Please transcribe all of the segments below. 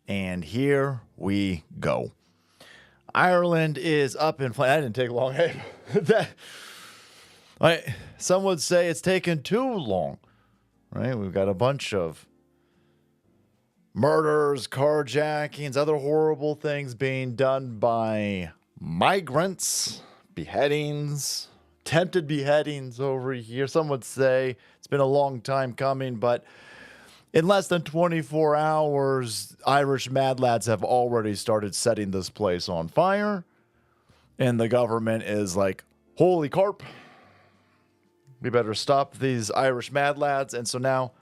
And here we go. Ireland is up in flames. That didn't take long. Some would say it's taken too long. Right? We've got a bunch of murders, carjackings, other horrible things being done by migrants, beheadings, attempted beheadings over here. Some would say it's been a long time coming, but in less than 24 hours, Irish mad lads have already started setting this place on fire. And the government is like, holy carp, we better stop these Irish mad lads. And so now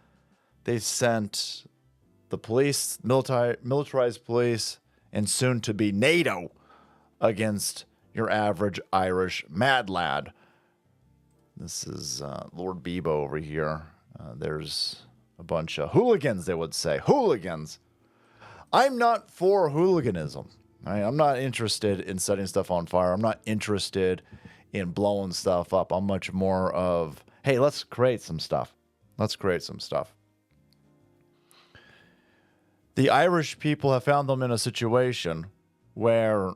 they've sent the police, militarized police, and soon to be NATO against your average Irish mad lad. This is Lord Bebo over here. There's a bunch of hooligans, they would say. Hooligans. I'm not for hooliganism. Right? I'm not interested in setting stuff on fire. I'm not interested in blowing stuff up. I'm much more of, hey, let's create some stuff. Let's create some stuff. The Irish people have found them in a situation where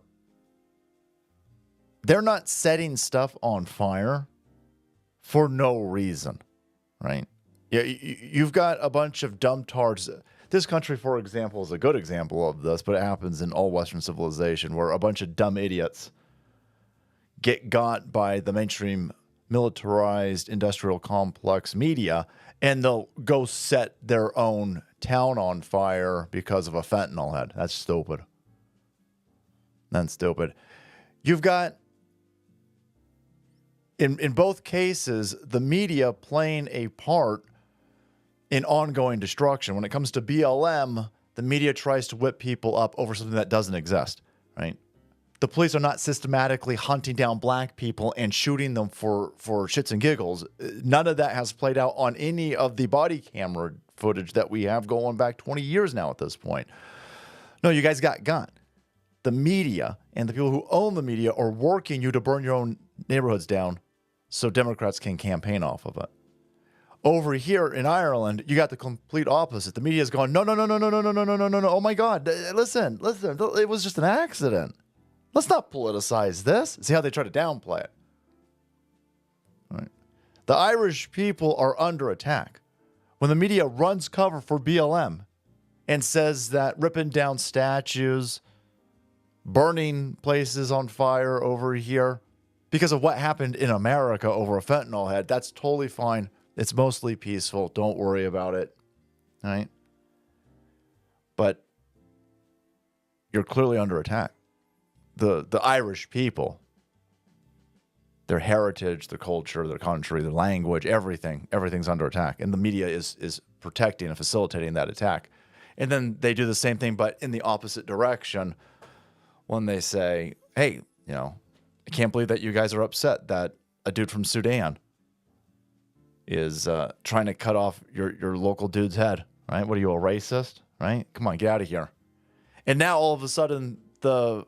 they're not setting stuff on fire for no reason, right? Yeah, you've got a bunch of dumb tards. This country, for example, is a good example of this, but it happens in all Western civilization where a bunch of dumb idiots get got by the mainstream militarized industrial complex media, and they'll go set their own town on fire because of a fentanyl head. That's stupid. That's stupid. You've got, in both cases, the media playing a part in ongoing destruction. When it comes to BLM, the media tries to whip people up over something that doesn't exist, right? The police are not systematically hunting down black people and shooting them for shits and giggles. None of that has played out on any of the body camera footage that we have going back 20 years now at this point. No, you guys got got. The media and the people who own the media are working you to burn your own neighborhoods down so Democrats can campaign off of it. Over here in Ireland, you got the complete opposite. The media is going, no. Oh my God, listen. It was just an accident. Let's not politicize this. See how they try to downplay it. Right. The Irish people are under attack. When the media runs cover for BLM and says that ripping down statues, burning places on fire over here because of what happened in America over a fentanyl head, that's totally fine. It's mostly peaceful. Don't worry about it. All right? But you're clearly under attack. The Irish people, their heritage, their culture, their country, their language, everything's under attack. And the media is protecting and facilitating that attack. And then they do the same thing, but in the opposite direction when they say, hey, I can't believe that you guys are upset that a dude from Sudan is trying to cut off your local dude's head, right? What are you, a racist, right? Come on, get out of here. And now all of a sudden the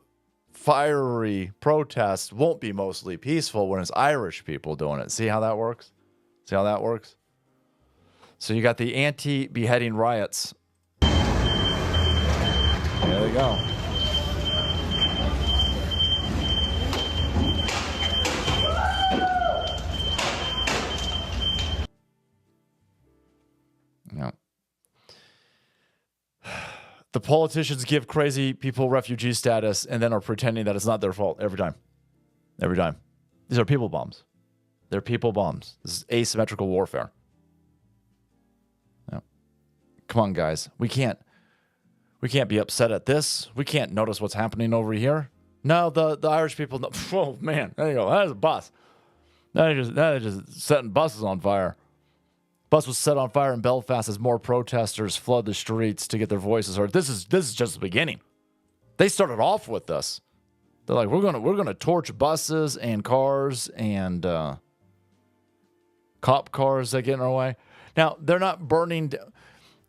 fiery protests won't be mostly peaceful when it's Irish people doing it. See how that works? So you got the anti-beheading riots. There they go. Yeah. The politicians give crazy people refugee status and then are pretending that it's not their fault every time. Every time. These are people bombs. They're people bombs. This is asymmetrical warfare. Yeah. Come on, guys. We can't be upset at this. We can't notice what's happening over here. No, the Irish people. No. Oh man, there you go. That is a bus. That is just setting buses on fire. Bus was set on fire in Belfast as more protesters flood the streets to get their voices heard. This is just the beginning. They started off with this. They're like, we're gonna torch buses and cars and cop cars that get in our way. Now they're not burning down.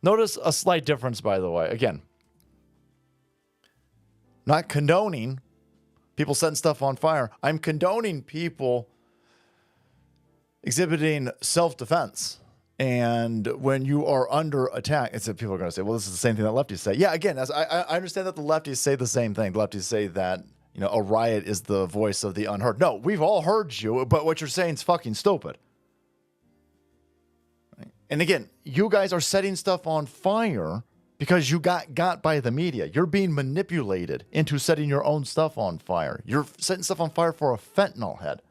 Notice a slight difference, by the way. Again, not condoning people setting stuff on fire. I'm condoning people exhibiting self-defense And when you are under attack, it's people are going to say, well, this is the same thing that lefties say. Yeah, again, I understand that the lefties say the same thing. The lefties say that, a riot is the voice of the unheard. No, we've all heard you, but what you're saying is fucking stupid. Right? And again, you guys are setting stuff on fire because you got by the media. You're being manipulated into setting your own stuff on fire. You're setting stuff on fire for a fentanyl head.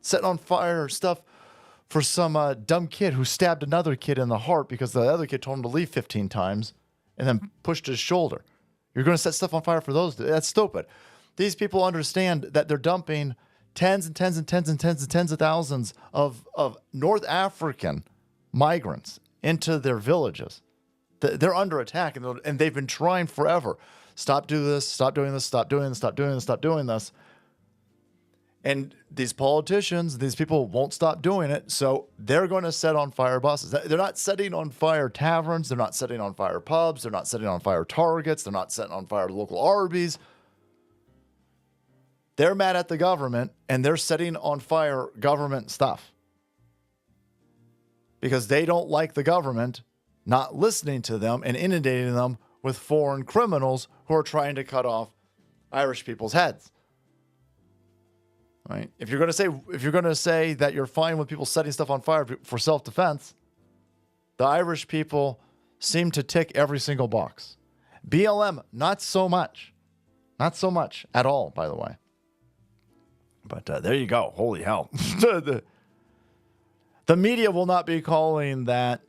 Setting on fire stuff for some dumb kid who stabbed another kid in the heart because the other kid told him to leave 15 times and then pushed his shoulder. You're going to set stuff on fire for those. That's stupid. These people understand that they're dumping tens and tens and tens and tens and tens of thousands of North African migrants into their villages. They're under attack, and they've been trying forever. Stop doing this, stop doing this, stop doing this, stop doing this, stop doing this. And these politicians, these people won't stop doing it, so they're going to set on fire buses. They're not setting on fire taverns. They're not setting on fire pubs. They're not setting on fire Targets. They're not setting on fire local Arby's. They're mad at the government, and they're setting on fire government stuff because they don't like the government not listening to them and inundating them with foreign criminals who are trying to cut off Irish people's heads. Right? If you're going to say that you're fine with people setting stuff on fire for self-defense, the Irish people seem to tick every single box. BLM, not so much. Not so much at all, by the way. But there you go. Holy hell. The media will not be calling that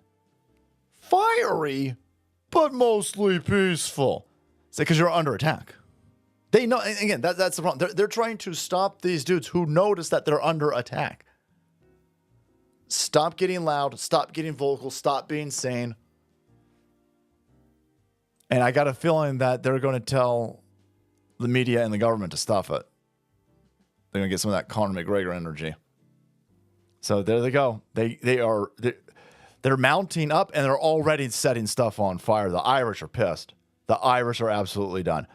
fiery, but mostly peaceful. It's because you're under attack. They know, and again, that's the problem. They're trying to stop these dudes who notice that they're under attack. Stop getting loud. Stop getting vocal. Stop being sane. And I got a feeling that they're going to tell the media and the government to stop it. They're going to get some of that Conor McGregor energy. So there they go. They're mounting up, and they're already setting stuff on fire. The Irish are pissed. The Irish are absolutely done.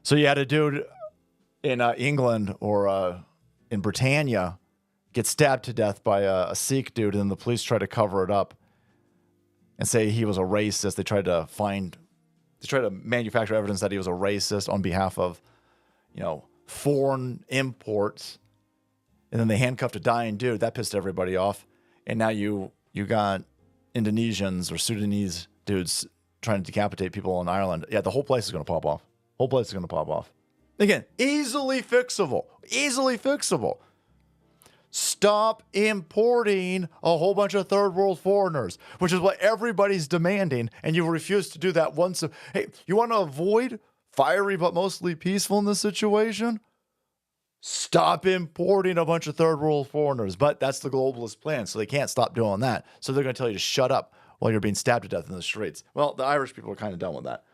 So you had a dude in England or in Britannia get stabbed to death by a Sikh dude, and then the police try to cover it up and say he was a racist. They tried to manufacture evidence that he was a racist on behalf of, foreign imports. And then they handcuffed a dying dude. That pissed everybody off. And now you got Indonesians or Sudanese dudes trying to decapitate people in Ireland. Yeah, the whole place is going to pop off. Whole place is going to pop off. Again, easily fixable. Easily fixable. Stop importing a whole bunch of third world foreigners, which is what everybody's demanding, and you refuse to do that once. Hey, you want to avoid fiery but mostly peaceful in this situation? Stop importing a bunch of third world foreigners. But that's the globalist plan, so they can't stop doing that. So they're going to tell you to shut up while you're being stabbed to death in the streets. Well, the Irish people are kind of done with that.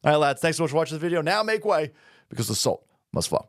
All right, lads, thanks so much for watching the video. Now make way, because the salt must flow.